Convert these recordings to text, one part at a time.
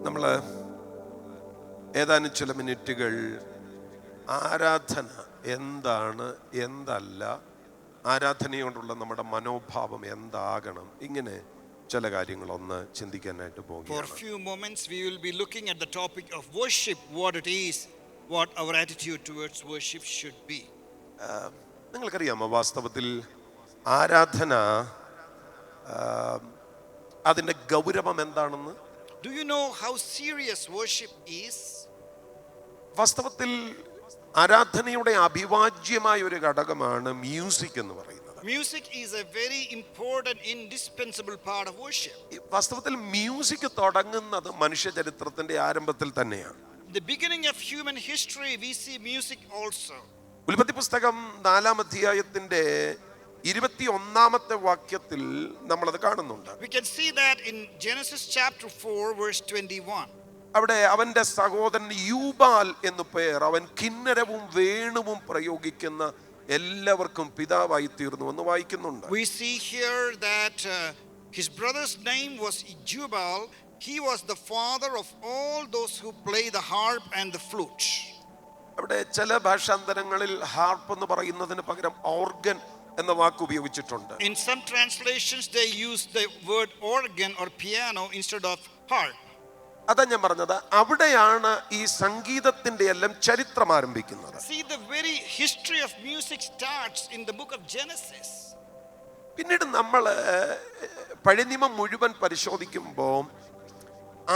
നമ്മൾ ഏതാനും ചില മിനിറ്റുകൾ ആരാധന എന്താണ്, എന്തല്ല, ആരാധനയോടുള്ള നമ്മുടെ മനോഭാവം എന്താകണം, ഇങ്ങനെ ചില കാര്യങ്ങളൊന്ന് ചിന്തിക്കാനായിട്ട് പോകുകയാണ്. For a few moments we will be looking at the topic of worship, what it is, what our attitude towards worship should be. നിങ്ങൾക്കറിയാമോ, വാസ്തവത്തിൽ ആരാധന അതിൻ്റെ ഗൗരവം എന്താണെന്ന്? Do you know how serious worship is? വാസ്തവത്തിൽ ആരാധനയുടെ അവിഭാജ്യമായ ഒരു ഘടകമാണ് മ്യൂസിക് എന്ന് പറയുന്നത്. Music is a very important, indispensable part of worship. വാസ്തവത്തിൽ മ്യൂസിക് തുടങ്ങുന്നത് മനുഷ്യ ചരിത്രത്തിന്റെ ആരംഭത്തിൽ തന്നെയാണ്. The beginning of human history we see music also. ഉൽപ്പത്തി പുസ്തകം 4-ാം അധ്യായത്തിന്റെ 21-ാമത്തെ വാക്യത്തിൽ നമ്മളത് കാണുന്നുണ്ട്. We can see that in Genesis chapter 4 verse 21. അവിടെ അവന്റെ സഹോദരൻ യൂബാൽ എന്നു പേർ, അവൻ കിന്നരവും വേണുവും പ്രയോഗിക്കുന്ന എല്ലാവർക്കും പിതാവായി തീർന്നു എന്ന് വായിക്കുന്നുണ്ട്. We see here that his brother's name was Jubal. He was the father of all those who play the harp and the flute. അവിടെ ചില ഭാഷാന്തരങ്ങളിൽ ഹാർപ്പ് എന്ന് പറയുന്നതിന് പകരം ഓർഗൻ എന്ന വാക്ക് ഉപയോഗിച്ചിട്ടുണ്ട്. In some translations they use the word organ or piano instead of harp. അതാ ഞാൻ പറഞ്ഞത്, അവിടെയാണ് ഈ സംഗീതത്തിന്റെ എല്ലാം ചരിത്രം ആരംഭിക്കുന്നത്. See, the very history of music starts in the book of Genesis. പിന്നീട് നമ്മൾ പഴയ നിയമം മുഴുവൻ പരിശോധിക്കുമ്പോൾ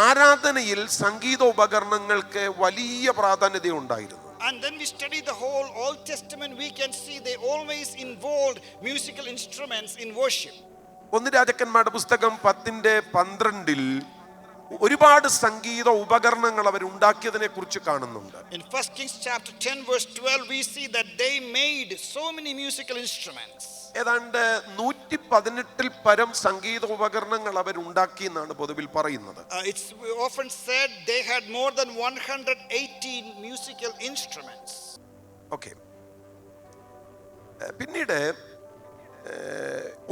ആരാധനയിൽ സംഗീത ഉപകരണങ്ങൾക്ക് വലിയ പ്രാധാന്യത ഉണ്ടായിരുന്നു. And then we study the whole Old Testament, we can see they always involved musical instruments in worship. 1 രാജാക്കന്മാരുടെ പുസ്തകം 10:12 ഒരുപാട് സംഗീത ഉപകരണങ്ങൾ അവർ ഉണ്ടാക്കിയതിനെ കുറിച്ച് കാണുന്നുണ്ട്. In 1 Kings chapter 10 verse 12 we see that they made so many musical instruments. ഏതാണ്ട് 118-ൽ പരം സംഗീത ഉപകരണങ്ങൾ അവർ ഉണ്ടാക്കി എന്നാണ് പൊതുവിൽ പറയുന്നത്. It's often said they had more than 118 musical instruments. Okay, പിന്നീട്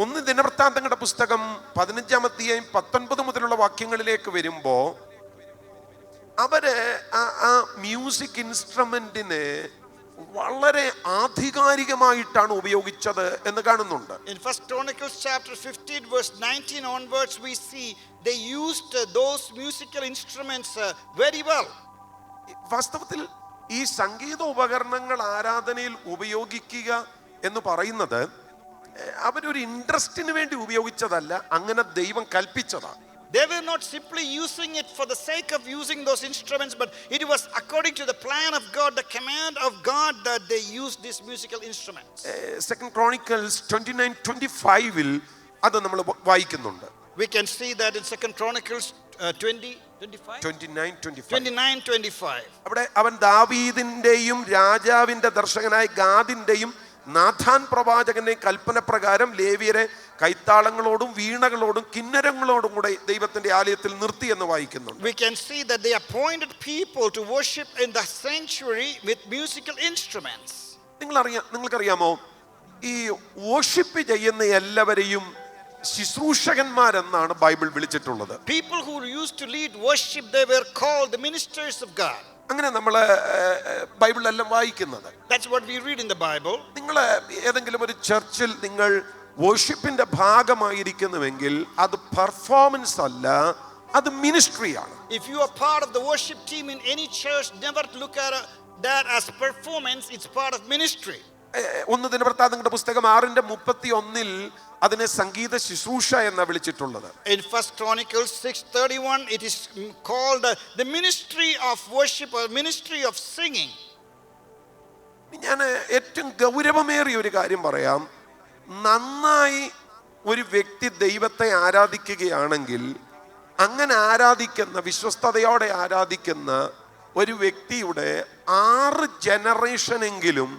1 ദിനവൃത്താന്തങ്ങളുടെ പുസ്തകം 15-ാം അധ്യായം 19 മുതലുള്ള വാക്യങ്ങളിലേക്ക് വരുമ്പോൾ അവര് ആ മ്യൂസിക് ഇൻസ്ട്രുമെന്റിനെ വളരെ ആധികാരികമായിട്ടാണ് ഉപയോഗിച്ചത് എന്ന് കാണുന്നുണ്ട്. In 1 Chronicles chapter 15 verse 19 onwards we see they used those musical instruments very well. വാസ്തവത്തിൽ ഈ സംഗീത ഉപകരണങ്ങൾ ആരാധനയിൽ ഉപയോഗിക്കുക എന്ന് പറയുന്നത് അവരൊരു ഇൻട്രസ്റ്റിന് വേണ്ടി ഉപയോഗിച്ചതല്ല, അങ്ങനെ ദൈവം കൽപ്പിച്ചതാണ്. They were not simply using it for the sake of using those instruments, but it was according to the plan of God, the command of God, that they used these musical instruments. 2 Chronicles 29:25 അത് നമ്മൾ വായിക്കുന്നുണ്ട്. We can see that in 2 Chronicles 29:25. അവിടെ അവൻ ദാവീദിന്റെയും രാജാവിന്റെ ദർശകനായ ഗാദിന്റെയും Nathan പ്രവാചകന്റെ കൽപ്പന പ്രകാരം ലേവ്യരെ കൈത്താളങ്ങളോടും വീണകളോടും കിന്നരങ്ങളോടും കൂടെ ദൈവത്തിന്റെ ആലയത്തിൽ നിർത്തി എന്ന് വായിക്കുന്നുണ്ട്. We can see that they appointed people to worship in the sanctuary with musical instruments. നിങ്ങൾക്കറിയാമോ, ഈ വർഷിപ്പ് ചെയ്യുന്ന എല്ലാവരെയും ശുശ്രൂഷകന്മാരെന്നാണ് Bible വിളിച്ചിട്ടുള്ളത്. People who used to lead worship, they were called the ministers of God. അങ്ങനെ നമ്മള് ബൈബിളെല്ലാം വായിക്കുന്നത്. That's what we read in the Bible. നിങ്ങൾ ഏതെങ്കിലും ഒരു ചർച്ചിൽ നിങ്ങൾ വർഷിപ്പിന്റെ ഭാഗമായിരിക്കുന്നുവെങ്കിൽ അത് പെർഫോമൻസ് അല്ല, അത് മിനിസ്ട്രിയാണ്. If you are part of the worship team in any church, never look at that as performance, it's part of ministry. 1 ദിനവൃത്താന്തങ്ങളുടെ പുസ്തകം 6:31 അതിനെ സംഗീത ശുശ്രൂഷ എന്ന് വിളിച്ചിട്ടുള്ളത്. In 1 Chronicles 6:31 it is called the ministry of worship or ministry of singing. ഞാൻ ഏറ്റവും ഗൗരവമേറിയ ഒരു കാര്യം പറയാം. നന്നായി ഒരു വ്യക്തി ദൈവത്തെ ആരാധിക്കുകയാണെങ്കിൽ, അങ്ങനെ ആരാധിക്കുന്ന, വിശ്വസ്തയോടെ ആരാധിക്കുന്ന ഒരു വ്യക്തിയുടെ 6 ജനറേഷനെങ്കിലും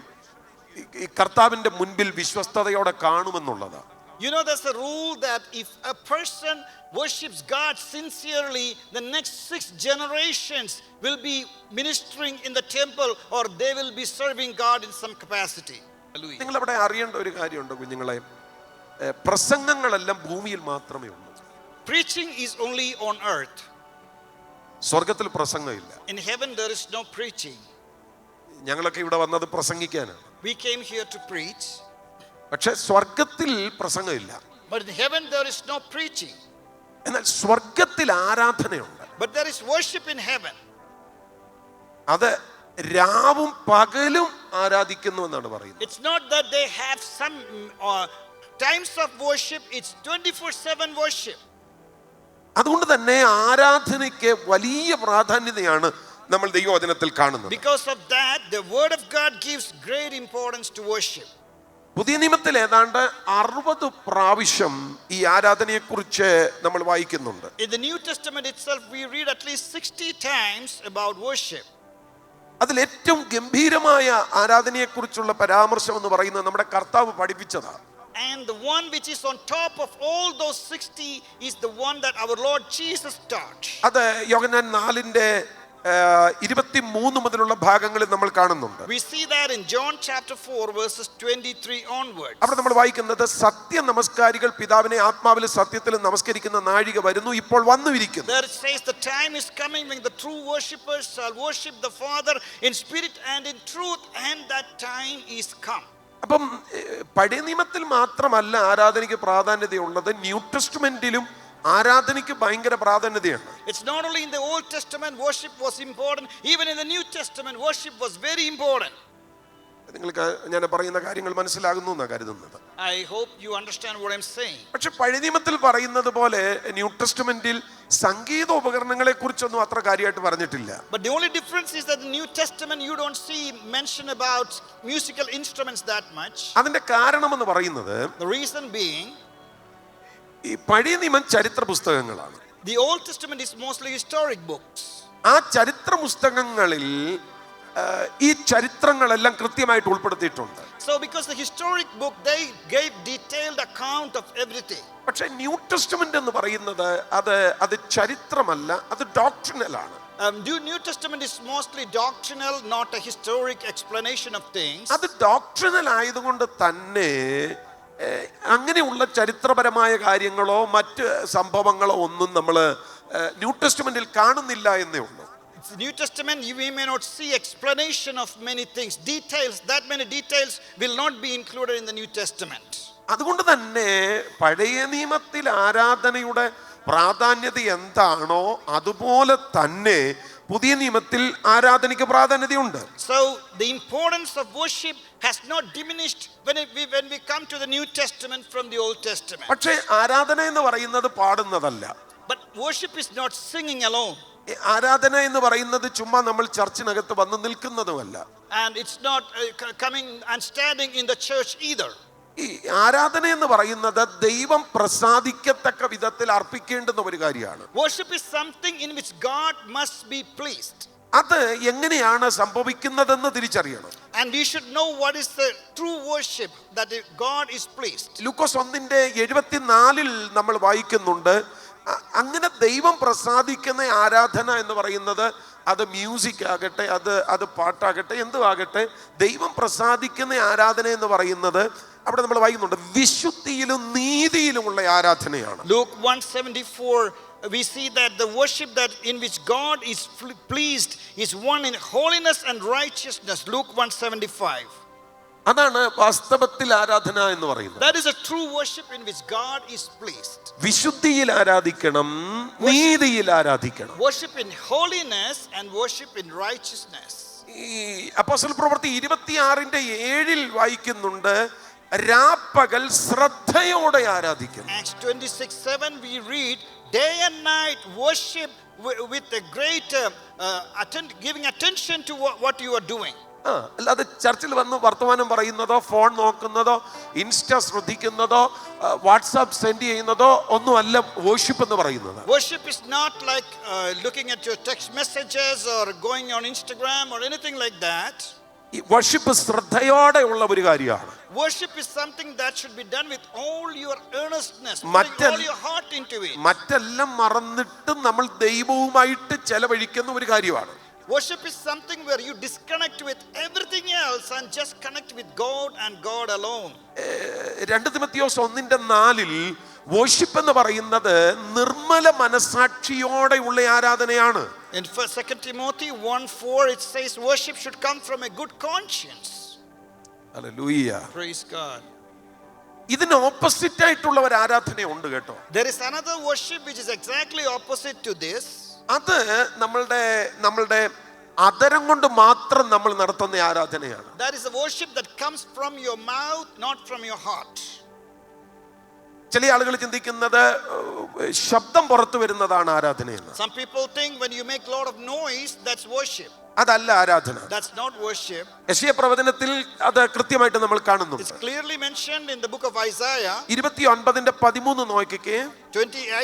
ഈ കർത്താവിന്റെ മുൻപിൽ വിശ്വസ്തയോടെ കാണുമെന്നുള്ളതാണ്. You know, there's a rule that if a person worships God sincerely, the next 6 generations will be ministering in the temple or they will be serving God in some capacity. Hallelujah. നിങ്ങൾ അവിടെ അറിയേണ്ട ഒരു കാര്യമുണ്ട് കുഞ്ഞുങ്ങളെ, പ്രസംഗങ്ങളെല്ലാം ഭൂമിയിൽ മാത്രമേ ഉള്ളൂ. Preaching is only on earth. സ്വർഗത്തിൽ പ്രസംഗമില്ല. In heaven there is no preaching. ഞങ്ങളൊക്കെ ഇവിടെ വന്നത് പ്രസംഗിക്കാനാണ്. We came here to preach. പക്ഷെ സ്വർഗത്തിൽ പ്രസംഗമില്ല. But in heaven there is no preaching. എന്നാൽ സ്വർഗത്തിൽ ആരാധനയുണ്ട്. But there is worship in heaven. അത് രാവും പകലും ആരാധിക്കുന്നു എന്നാണ് പറയുന്നത്. It's not that they have some times of worship, it's 24/7 worship. അതുകൊണ്ട് തന്നെ ആരാധനയ്ക്ക് വലിയ പ്രാധാന്യതയാണ് നമ്മൾ ദൈവവചനത്തിൽ കാണുന്നത്. Because of that, the word of God gives great importance to worship. പുതിയ നിയമത്തിൽ ഏതാണ്ട് 60 പ്രാവശ്യം ഈ ആരാധനയെക്കുറിച്ച് നമ്മൾ വായിക്കുന്നുണ്ട്. In the New Testament itself, we read at least 60 times about worship. അതിൽ ഏറ്റവും ഗംഭീരമായ ആരാധനയെക്കുറിച്ചുള്ള പരാമർശം എന്ന് പറയുന്നത് നമ്മുടെ കർത്താവ് പഠിപ്പിച്ചതാണ്. And the one which is on top of all those 60 is the one that our Lord Jesus taught. അത് യോഹന്നാൻ 4:23 മുതലുള്ള ഭാഗങ്ങളിൽ നമ്മൾ കാണുന്നുണ്ട്. We see that in John chapter 4 verses 23 onwards. അവിടെ നമ്മൾ വായിക്കുന്നത് സത്യ നമസ്കാരികൾ പിതാവിനെ ആത്മാവിലും സത്യത്തിലും നമസ്കരിക്കുന്ന നാഴിക വരുന്നു, ഇപ്പോൾ വന്നുമിരിക്കുന്നു. There it says the time is coming when the true worshippers shall worship the Father in spirit and in truth, and that time is come. അപ്പം പഴയ നിയമത്തിൽ മാത്രമല്ല ആരാധനയ്ക്ക് പ്രാധാന്യതയുള്ളത്, ന്യൂ ടെസ്റ്റ്മെന്റിലും ആരാധനയ്ക്ക് ഭയങ്കര പ്രാധാന്യതയാണ്. It's not only in the Old Testament worship was important, even in the New Testament worship was very important. നിങ്ങൾക്ക് ഞാൻ പറയുന്ന കാര്യങ്ങൾ മനസ്സിലാകുന്നു എന്നാണ് കരുതുന്നത്. I hope you understand what I'm saying. പക്ഷെ പഴയ നിയമത്തിൽ പറയുന്നത് പോലെ ന്യൂ ടെസ്റ്റ്മെന്റിൽ സംഗീത ഉപകരണങ്ങളെ കുറിച്ചൊന്നും അത്ര കാര്യമായിട്ട് പറഞ്ഞിട്ടില്ല. But the only difference is that in the New Testament you don't see mention about musical instruments that much. അതിന്റെ കാരണം എന്ന് പറയുന്നത്, The reason being, ഈ പഴയ നിയമം ചരിത്ര പുസ്തകങ്ങളാണ്. the Old Testament is mostly historic books. ആ ചരിത്ര പുസ്തകങ്ങളിൽ ഈ ചരിത്രങ്ങളെല്ലാം കൃത്യമായിട്ട് ഉൾപ്പെടുത്തിയിട്ടുണ്ട്. So because the historic book they gave detailed account of everything. പക്ഷേ ന്യൂ ടെസ്റ്റ്മെന്റ് എന്ന് പറയുന്നത് അത് ചരിത്രമല്ല, അത് ഡോക്ട്രിനൽ ആണ്. New Testament is mostly doctrinal, not a historic explanation of things. അത് ഡോക്ട്രിനൽ ആയതുകൊണ്ട് തന്നെ അങ്ങനെയുള്ള ചരിത്രപരമായ കാര്യങ്ങളോ മറ്റ് സംഭവങ്ങളോ ഒന്നും നമ്മൾ ന്യൂ ടെസ്റ്റ്മെന്റിൽ കാണുന്നില്ല എന്നേ ഉള്ളൂ. New Testament we may not see explanation of many things, details, that many details will not be included in the New Testament. അതുകൊണ്ട് തന്നെ പഴയ നിയമത്തിൽ ആരാധനയുടെ പ്രാധാന്യത എന്താണോ അതുപോലെ തന്നെ പുതിയ നിയമത്തിൽ ആരാധനയ്ക്ക് പ്രാധാന്യതയുണ്ട്. So the importance of worship has not diminished when we come to the New Testament from the Old Testament. പക്ഷേ ആരാധന എന്ന് പറയുന്നത് പാടുന്നതല്ല. But worship is not singing alone. ആരാധന എന്ന് പറയുന്നത് ചുമ്മാ നമ്മൾ ചർച്ചിനകത്ത് വന്ന് നിൽക്കുന്നതുമല്ല. And it's not coming and standing in the church either. ഈ ആരാധന എന്ന് പറയുന്നത് ദൈവം പ്രസാദിക്കത്തക്ക വിധത്തിൽ അർപ്പിക്കേണ്ടുന്ന ഒരു കാര്യമാണ്. Worship is something in which God must be pleased. അത് എങ്ങനെയാണ് സംഭവിക്കുന്നതെന്ന് തിരിച്ചറിയണം. And we should know what is the true worship, that God is pleased. ലൂക്കോസ് 1:74 നമ്മൾ വായിക്കുന്നുണ്ട്, അങ്ങനെ ദൈവം പ്രസാദിക്കുന്ന ആരാധന എന്ന് പറയുന്നത് അത് മ്യൂസിക് ആകട്ടെ, അത് പാട്ടാകട്ടെ, എന്തുമാകട്ടെ, ദൈവം പ്രസാദിക്കുന്ന ആരാധന എന്ന് പറയുന്നത് അവിടെ നമ്മൾ വായിക്കുന്നുണ്ട് വിശുദ്ധിയിലും നീതിയിലുമുള്ള ആരാധനയാണ്. Luke 1:74 we see that the worship that in which God is pleased is one in holiness and righteousness. Luke 1:75. അതാണ് വാസ്തവത്തിൽ ആരാധന എന്ന് പറയുന്നത്. That is a true worship in which God is pleased. വിശുദ്ധിയിൽ ആരാധിക്കണം, നീതിയിൽ ആരാധിക്കണം. Worship in holiness and worship in righteousness. ഈ അപ്പോസ്തല പ്രവൃത്തി 26:7 വായിക്കുന്നുണ്ട്, രാപ്പകൽ ശ്രദ്ധയോടെ ആരാധിക്കണം. Acts 26:7 we read, day and night worship with a great giving attention to what you are doing. അല്ലാതെ ചർച്ചിൽ വന്ന് വർത്തമാനം പറയുന്നതോ ഫോൺ നോക്കുന്നതോ ഇൻസ്റ്റ ശ്രദ്ധിക്കുന്നതോ വാട്സാപ്പ് സെൻഡ് ചെയ്യുന്നതോ ഒന്നുമല്ല വർഷിപ്പ് എന്ന് പറയുന്നത്. Worship is not like looking at your text messages or going on Instagram or anything like that. ഈ worship ശ്രദ്ധയോടെ ഉള്ള ഒരു കാര്യമാണ്. Worship is something that should be done with all your earnestness, putting all your heart into it. മറ്റെല്ലാം മറന്നിട്ട് നമ്മൾ ദൈവവുമായിട്ട് ചെലവഴിക്കുന്ന ഒരു കാര്യമാണ്. Worship is something where you disconnect with everything else and just connect with God and God alone. 2 തിമോഥെയോസ് 1:4 worship എന്ന് പറയുന്നത് നിർമ്മല മനസാക്ഷിയോടെയുള്ള ആരാധനയാണ്. In 2 Timothy 1:4 it says worship should come from a good conscience. Hallelujah. Praise God. ഇതിന് opposite ആയിട്ടുള്ള ഒരു ആരാധനയുണ്ട് കേട്ടോ. There is another worship which is exactly opposite to this. അത് നമ്മളുടെ അതരം കൊണ്ട് മാത്രം നമ്മൾ നടത്തുന്ന ആരാധനയാണ്. That is a worship that comes from your mouth, not from your heart. ചില ആളുകൾ ചിന്തിക്കുന്നത് ശബ്ദം പുറത്തു വരുന്നതാണ് ആരാധനയെന്ന്. Some people think when you make a lot of noise, that's worship. അതല്ല ആരാധന. That's not worship. യെശയ്യാ പ്രവചനത്തിൽ അത് കൃത്യമായിട്ട് നമ്മൾ കാണുന്നു. It's clearly mentioned in the book of Isaiah. 29:13 നോക്കിക്കേ.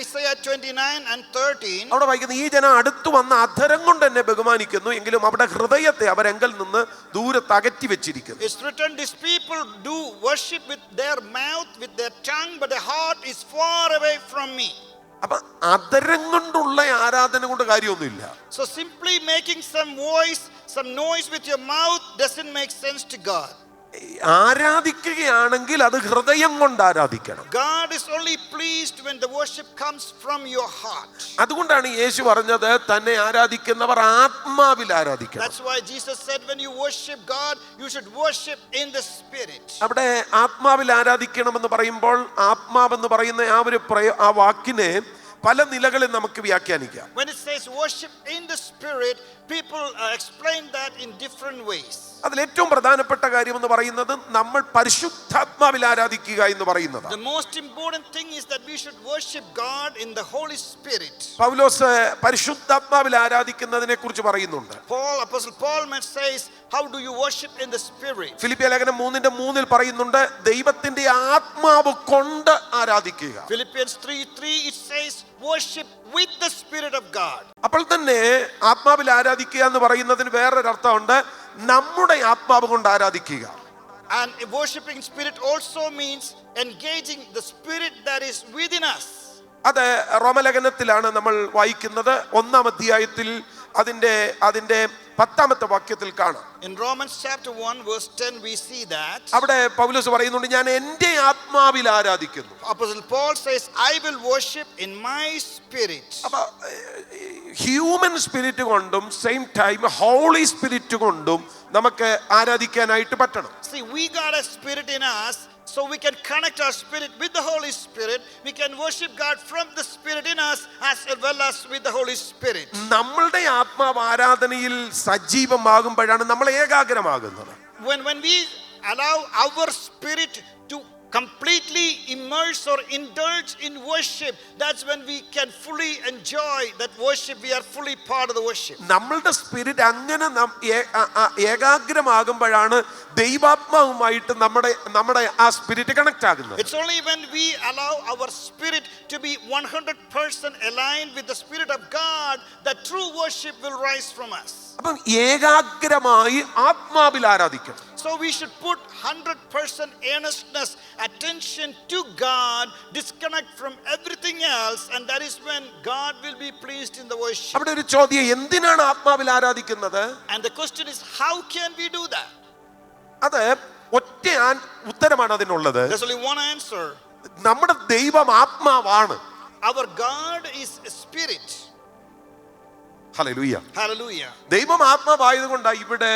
Isaiah 29 and 13. അവിടെ വായിക്കുന്നു, ഈ ജനം അടുത്തു വന്ന അധരം കൊണ്ട് എന്നെ ബഹുമാനിക്കുന്നു, എങ്കിലും അവിടെ ഹൃദയത്തെ അവരെങ്കിൽ നിന്ന് ദൂരത്ത് അകറ്റി വെച്ചിരിക്കുന്നു. It's written, these people do worship with their mouth, with their tongue, but their heart is far away from me. അപ്പൊ അധരം കൊണ്ടുള്ള ആരാധന കൊണ്ട് കാര്യമൊന്നുമില്ല. So simply making some noise with your mouth doesn't make sense to God. ആരാധിക്കുകയാണെങ്കിൽ അത് ഹൃദയം കൊണ്ട് ആരാധിക്കണം. God is only pleased when the worship comes from your heart. അതുകൊണ്ടാണ് യേശു പറഞ്ഞത് തന്നെ ആരാധിക്കുന്നവർ ആത്മാവിൽ ആരാധിക്കണം. That's why Jesus said when you worship God, you should worship in the spirit. അവിടെ ആത്മാവിൽ ആരാധിക്കണമെന്ന് പറയുമ്പോൾ ആത്മാവെന്ന് പറയുന്ന ആ വാക്കിനെ പല നിലകളിൽ നമുക്ക് വ്യാഖ്യാനിക്കാം. When it says worship in the spirit, people explain that in different ways. അതിൽ ഏറ്റവും പ്രധാനപ്പെട്ട കാര്യം എന്ന് പറയുന്നത് നമ്മൾ പരിശുദ്ധാത്മാവിൽ ആരാധിക്കുക എന്ന് പറയുന്നത്. The most important thing is that we should worship God in the Holy Spirit. പൗലോസ് പരിശുദ്ധാത്മാവിൽ ആരാധിക്കുന്നതിനെ കുറിച്ച് പറയുന്നുണ്ട്. Apostle Paul says, how do you worship in the spirit? ഫിലിപ്പിയ ലേഖനം 3:3 പറയുന്നുണ്ട്, ദൈവത്തിന്റെ ആത്മാവ് കൊണ്ട് ആരാധിക്കുക. Philippians 3:3 it says worship with the spirit of God. അപ്പോൾ തന്നെ ആത്മാവിൽ ആരാധിക്കുക എന്ന് പറയുന്നതിന് വേറൊരു അർത്ഥമുണ്ട്, നമ്മുടെ ആത്മാവ് കൊണ്ട് ആരാധിക്കുക. And worshiping spirit also means engaging the spirit that is within us. അത് റോമലേഖനത്തിലാണ് നമ്മൾ വായിക്കുന്നത്. 1-ാം അധ്യായത്തിൽ അതിന്റെ 10-ാമത്തെ വാക്യത്തിൽ കാണാം. In Romans chapter 1 verse 10 we see that. അവിടെ പൗലോസ് പറയുന്നുണ്ട്, ഞാൻ എൻ്റെ ആത്മാവിൽ ആരാധിക്കുന്നു. Apostle Paul says, I will worship in my spirit. അപ്പൊ ഹ്യൂമൻ സ്പിരിറ്റ് കൊണ്ടും സെയിം ടൈം ഹോളി സ്പിരിറ്റ് കൊണ്ടും നമുക്ക് ആരാധിക്കാനായിട്ട് പറ്റണം. See, we got a spirit in us, so we can connect our spirit with the Holy Spirit. We can worship God from the spirit in us as well as with the Holy Spirit. നമ്മളുടെ ആത്മാവ് ആരാധനയിൽ സജീവമാകുമ്പോഴാണ് നമ്മൾ ഏകാഗ്രമാകുന്നത്. When we allow our spirit to completely immerse or indulge in worship, that's when we can fully enjoy that worship. We are fully part of the worship. നമ്മളുടെ spirit അങ്ങനെ ഏകാഗ്രമാകുമ്പോഴാണ് ദൈവാത്മാവുമായിട്ട് നമ്മുടെ ആ spirit connect ആകുന്നത്. It's only when we allow our spirit to be 100% aligned with the spirit of God that true worship will rise from us. അപ്പം ഏകാഗ്രമായി ആത്മാവിൽ ആരാധിക്കണം. So we should put 100% earnestness, attention to God, disconnect from everything else, and that is when God will be pleased in the worship. അവിടെ ഒരു ചോദ്യം, എന്തിനാണ് ആത്മാവിൽ ആരാധിക്കുന്നത്? And the question is, how can we do that? അത് ഒറ്റ ഉത്തരമാണ് അതിനുള്ളത്. There's only one answer. നമ്മുടെ ദൈവം ആത്മാവാണ്. Our God is a spirit. Hallelujah. Hallelujah. ദൈവം ആത്മാവായതുകൊണ്ടാണ് ഇവിടെ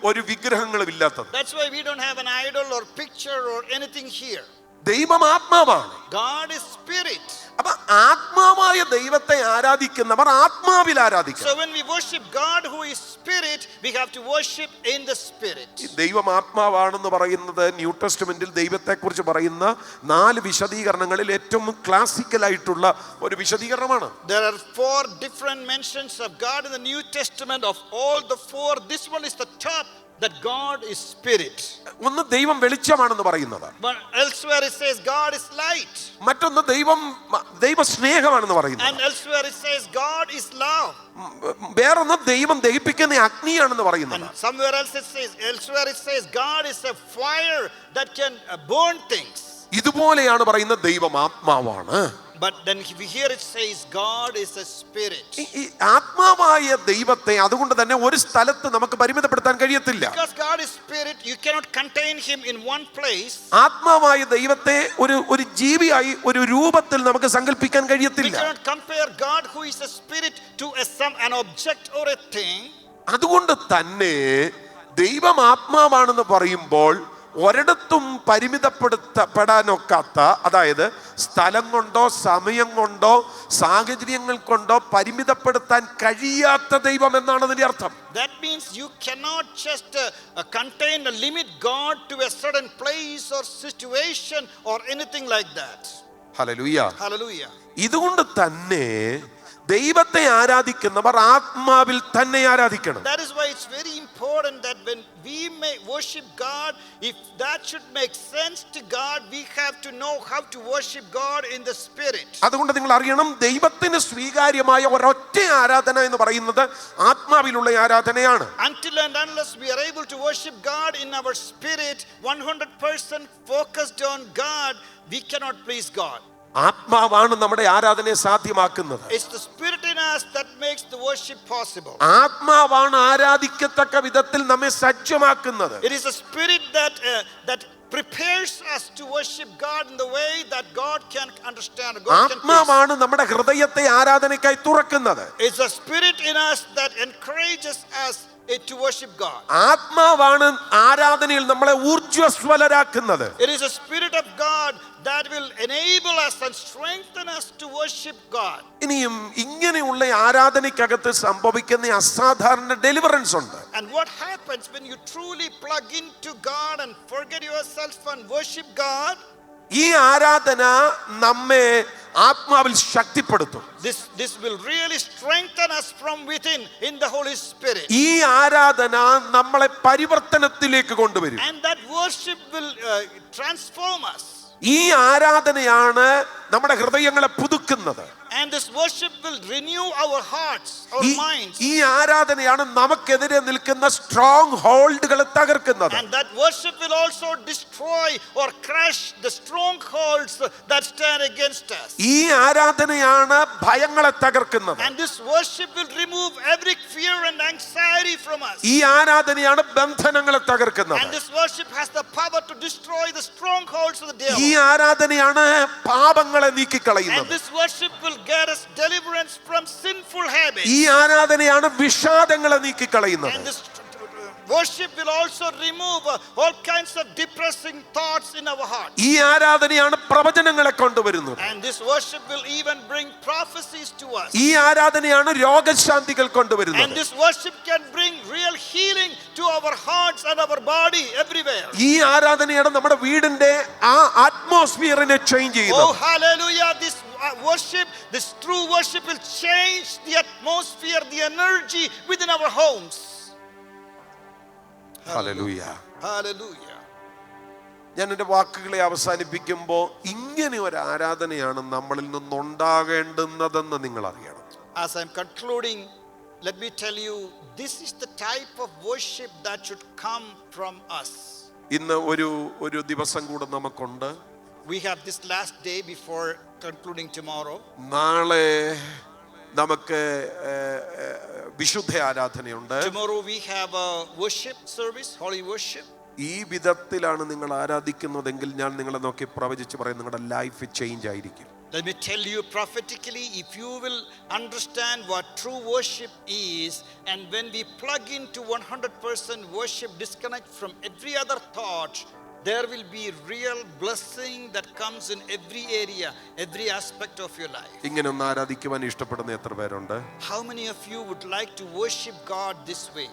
ഒരു വിഗ്രഹങ്ങളും ഇല്ലാത്തത്. That's why we don't have an idol or picture or anything here. ദൈവം ആത്മാവാണ്. God is spirit. അപ്പൊ ആത്മാവായ ദൈവത്തെ ആരാധിക്കുന്നവർ ആത്മാവിൽ ആരാധിക്കണം. So when we worship God who is spirit, we have to worship in the spirit. ദൈവം ആത്മാവാണെന്ന് പറയുന്നത് ന്യൂ ടെസ്റ്റ്മെന്റിൽ ദൈവത്തെക്കുറിച്ച് പറയുന്ന 4 വിശദീകരണങ്ങളിൽ ഏറ്റവും ക്ലാസിക്കൽ ആയിട്ടുള്ള ഒരു വിശദീകരണമാണ്. There are 4 different mentions of God in the New Testament. Of all the 4, this one is the top, that God is spirit. ഒന്ന് ദൈവം വെളിച്ചമാണെന്ന് പറയുന്നത്. But elsewhere it says God is light. മറ്റൊന്ന് ദൈവ സ്നേഹമാണെന്ന് പറയുന്നത്. And elsewhere it says God is love. വേറൊന്ന് ദൈവം ദഹിപ്പിക്കുന്ന അഗ്നിയാണെന്ന് പറയുന്നത്. And somewhere else elsewhere it says God is a fire that can burn things. ഇതുപോലെയാണ് പറയുന്നത് ദൈവം ആത്മാവാണ്. But then here it says God is a spirit. ഈ ആത്മാവായ ദൈവത്തെ അതുകൊണ്ട് തന്നെ ഒരു സ്ഥലത്ത് നമുക്ക് പരിമിതപ്പെടുത്താൻ കഴിയത്തില്ല. Because God is spirit, you cannot contain him in one place. ആത്മാവായ ദൈവത്തെ ഒരു ജീവിയായി ഒരു രൂപത്തിൽ നമുക്ക് സങ്കല്പിക്കാൻ We കഴിയത്തില്ല. cannot compare God who is a spirit to an object or a thing. അതുകൊണ്ട് തന്നെ ദൈവം ആത്മാവാണെന്ന് പറയുമ്പോൾ ഒരിടത്തും പരിമിതപ്പെടുത്തപ്പെടാനൊക്കാത്ത, അതായത് സ്ഥലം കൊണ്ടോ സമയം കൊണ്ടോ സാഹചര്യങ്ങൾ കൊണ്ടോ പരിമിതപ്പെടുത്താൻ കഴിയാത്ത ദൈവം എന്നാണ് അതിന്റെ അർത്ഥം. That means you cannot just contain or limit God to a certain place or situation or anything like that. Hallelujah. Hallelujah. ഇതുകൊണ്ട് തന്നെ ദൈവത്തെ ആരാധിക്കുന്നവർ ആത്മാവിൽ തന്നെ ആരാധിക്കണം. That is why it's very important that when we may worship God, if that should make sense to God, we have to know how to worship God in the spirit. അതുകൊണ്ട് നിങ്ങൾ അറിയണം, ദൈവത്തിന് സ്വീകാര്യമായ ഒരൊറ്റ ആരാധന എന്ന് പറയുന്നത് ആത്മാവിലുള്ള ആരാധനയാണ്. Until and unless we are able to worship God in our spirit, 100% focused on God, we cannot please God. ആത്മാവാണ് നമ്മുടെ ആരാധനയെ സാധ്യമാക്കുന്നത്. It's the spirit in us that makes the worship possible. ആത്മാവാണ് ആരാധിക്കത്തക്ക വിധത്തിൽ നമ്മെ സജ്ജമാക്കുന്നത്. It is a spirit that prepares us to worship God in the way that God can understand. God can please. ആത്മാവാണ് നമ്മുടെ ഹൃദയത്തെ ആരാധനയ്ക്കായി തുറക്കുന്നത്. It's a spirit in us that encourages us to worship God. ആത്മാവാണ് ആരാധനയിൽ നമ്മളെ ഊർജ്ജസ്വലരാക്കുന്നത്. It is a spirit of God that will enable us and strengthen us to worship God. ഇനിയും ഇങ്ങനെയുള്ള ആരാധനയ്ക്കകത്ത് സംഭവിക്കുന്ന അസാധാരണ ഡെലിവറൻസ് ഉണ്ട്. And what happens when you truly plug into God and forget yourself and worship God? ഈ ആരാധന നമ്മെ ആത്മാവിൽ ശക്തിപ്പെടുത്തും. This will really strengthen us from within in the Holy Spirit. ഈ ആരാധന നമ്മളെ പരിവർത്തനത്തിലേക്ക് കൊണ്ടുവരും. And that worship will transform us. ഈ ആരാധനയാണ് നമ്മുടെ ഹൃദയങ്ങളെ പുതുക്കുന്നത്. And this worship will renew our hearts, our minds. ഈ ആരാധനയാണ് നമുക്കെതിരെ നിൽക്കുന്ന strong ഹോൾഡുകളെ തകർക്കുന്നത്. And that worship will also destroy or crush the strongholds that stand against us. ഈ ആരാധനയാണ് ഭയങ്ങളെ തകർക്കുന്നത്. And this worship will remove every fear and anxiety from us. ഈ ആരാധനയാണ് ബന്ധനങ്ങളെ തകർക്കുന്നത്. And this worship has the power to destroy the strongholds of the devil. ഈ ആരാധനയാണ് പാപങ്ങളെ നീക്കിക്കളയുന്നത്. And this worship will get us deliverance from sinful habits. ഈ ആരാധനയാണ് വിഷാദങ്ങളെ നീക്കിക്കളയുന്നത്. And this worship will also remove all kinds of depressing thoughts in our heart. ഈ ആരാധനയാണ് പ്രവചനങ്ങളെ കൊണ്ടുവരുന്നത്. And this worship will even bring prophecies to us. ഈ ആരാധനയാണ് രോഗശാന്തികൾ കൊണ്ടുവരുന്നത്. And this worship can bring real healing to our hearts and our body everywhere. ഈ ആരാധനയാണ് നമ്മുടെ വീടിന്റെ ആ അറ്റ്മോസ്ഫിയറിനെ ചേഞ്ച് ചെയ്യുന്നത്. Oh hallelujah, this worship, this true worship will change the atmosphere, the energy within our homes. Hallelujah. Hallelujah. ഞാൻ എൻ്റെ വാക്കുകളെ അവസാനിപ്പിക്കുമ്പോൾ ഇങ്ങനെ ഒരു ആരാധനയാണ് നമ്മളിൽ നിന്നുണ്ടാകേണ്ടുന്നതെന്ന് നിങ്ങൾ അറിയണം. As I'm concluding, let me tell you, this is the type of worship that should come from us. ഇന്ന് ഒരു ദിവസം കൂടെ നമുക്കുണ്ട്. We have this last day before concluding tomorrow. നാളെ നമുക്ക് വിശുദ്ധ ആരാധനയുണ്ട്. Tomorrow we have a worship service, holy worship. ഈ വിധത്തിലാണ് നിങ്ങൾ ആരാധിക്കുന്നതെങ്കിൽ ഞാൻ നിങ്ങളെ നോക്കി പ്രവചിച്ച് പറയും, നിങ്ങളുടെ ലൈഫ് ചേഞ്ച് ആയിരിക്കും. Let me tell you prophetically, if you will understand what true worship is, and when we plug into 100% worship, disconnect from every other thought, there will be real blessing that comes in every area, every aspect of your life. ഇങ്ങനെ ഒന്ന് ആരാധിക്കുവാൻ ഇഷ്ടപ്പെടുന്ന എത്ര പേരുണ്ട്? How many of you would like to worship God this way?